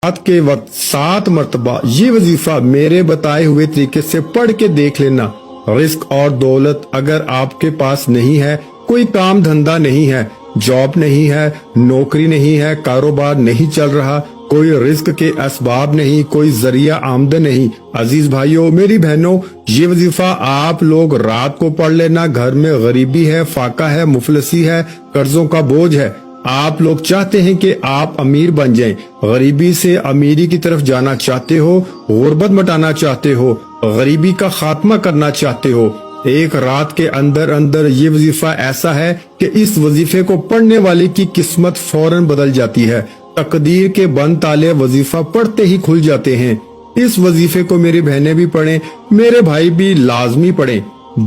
رات کے وقت 7 مرتبہ یہ وظیفہ میرے بتائے ہوئے طریقے سے پڑھ کے دیکھ لینا۔ رزق اور دولت اگر آپ کے پاس نہیں ہے، کوئی کام دھندہ نہیں ہے، جاب نہیں ہے، نوکری نہیں ہے، کاروبار نہیں چل رہا، کوئی رزق کے اسباب نہیں، کوئی ذریعہ آمدن نہیں، عزیز بھائیوں میری بہنوں، یہ وظیفہ آپ لوگ رات کو پڑھ لینا۔ گھر میں غریبی ہے، فاقہ ہے، مفلسی ہے، قرضوں کا بوجھ ہے، آپ لوگ چاہتے ہیں کہ آپ امیر بن جائیں، غریبی سے امیری کی طرف جانا چاہتے ہو، غربت مٹانا چاہتے ہو، غریبی کا خاتمہ کرنا چاہتے ہو، ایک رات کے اندر اندر یہ وظیفہ ایسا ہے کہ اس وظیفے کو پڑھنے والے کی قسمت فوراً بدل جاتی ہے، تقدیر کے بند تالے وظیفہ پڑھتے ہی کھل جاتے ہیں۔ اس وظیفے کو میری بہنیں بھی پڑھیں، میرے بھائی بھی لازمی پڑھیں۔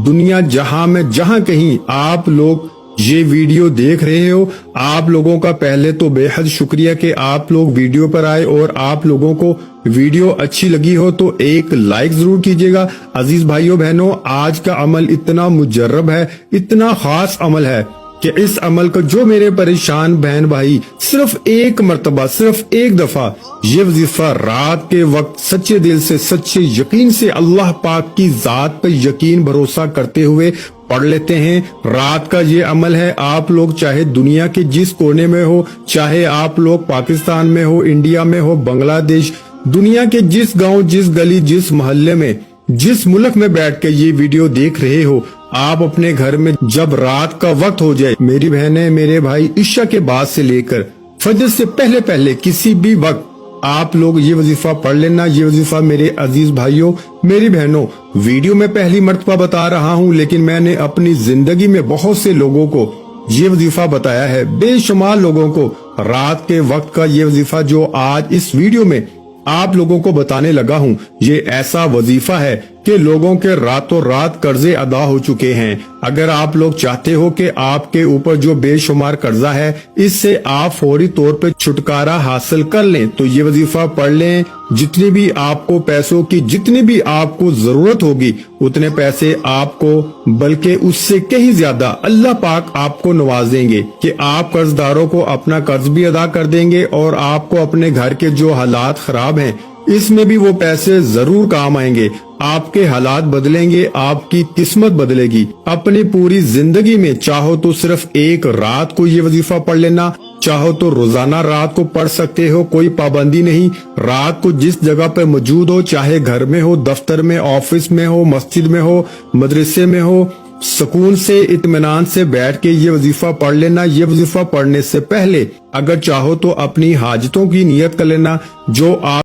دنیا جہاں میں جہاں کہیں آپ لوگ یہ ویڈیو دیکھ رہے ہو، آپ لوگوں کا پہلے تو بے حد شکریہ کہ آپ لوگ ویڈیو پر آئے، اور آپ لوگوں کو ویڈیو اچھی لگی ہو تو ایک لائک ضرور کیجئے گا۔ عزیز بھائیوں بہنوں، آج کا عمل اتنا مجرب ہے، اتنا خاص عمل ہے کہ اس عمل کو جو میرے پریشان بہن بھائی صرف ایک مرتبہ، صرف ایک دفعہ یہ وظیفہ رات کے وقت سچے دل سے، سچے یقین سے، اللہ پاک کی ذات پر یقین بھروسہ کرتے ہوئے پڑھ لیتے ہیں، رات کا یہ عمل ہے۔ آپ لوگ چاہے دنیا کے جس کونے میں ہو، چاہے آپ لوگ پاکستان میں ہو، انڈیا میں ہو، بنگلہ دیش، دنیا کے جس گاؤں، جس گلی، جس محلے میں، جس ملک میں بیٹھ کے یہ ویڈیو دیکھ رہے ہو، آپ اپنے گھر میں جب رات کا وقت ہو جائے، میری بہنیں میرے بھائی، عشاء کے بعد سے لے کر فجر سے پہلے پہلے کسی بھی وقت آپ لوگ یہ وظیفہ پڑھ لینا۔ یہ وظیفہ میرے عزیز بھائیوں میری بہنوں ویڈیو میں پہلی مرتبہ بتا رہا ہوں، لیکن میں نے اپنی زندگی میں بہت سے لوگوں کو یہ وظیفہ بتایا ہے، بے شمار لوگوں کو رات کے وقت کا یہ وظیفہ جو آج اس ویڈیو میں آپ لوگوں کو بتانے لگا ہوں، یہ ایسا وظیفہ ہے کہ لوگوں کے راتوں رات قرضے ادا ہو چکے ہیں۔ اگر آپ لوگ چاہتے ہو کہ آپ کے اوپر جو بے شمار قرضہ ہے اس سے آپ فوری طور پہ چھٹکارا حاصل کر لیں تو یہ وظیفہ پڑھ لیں۔ جتنی بھی آپ کو پیسوں کی، جتنی بھی آپ کو ضرورت ہوگی، اتنے پیسے آپ کو، بلکہ اس سے کہیں زیادہ اللہ پاک آپ کو نواز دیں گے کہ آپ قرض داروں کو اپنا قرض بھی ادا کر دیں گے، اور آپ کو اپنے گھر کے جو حالات خراب ہیں اس میں بھی وہ پیسے ضرور کام آئیں گے، آپ کے حالات بدلیں گے، آپ کی قسمت بدلے گی۔ اپنی پوری زندگی میں چاہو تو صرف ایک رات کو یہ وظیفہ پڑھ لینا، چاہو تو روزانہ رات کو پڑھ سکتے ہو، کوئی پابندی نہیں۔ رات کو جس جگہ پہ موجود ہو، چاہے گھر میں ہو، دفتر میں، آفس میں ہو، مسجد میں ہو، مدرسے میں ہو، سکون سے، اطمینان سے بیٹھ کے یہ وظیفہ پڑھ لینا۔ یہ وظیفہ پڑھنے سے پہلے اگر چاہو تو اپنی حاجتوں کی نیت کر لینا، جو آپ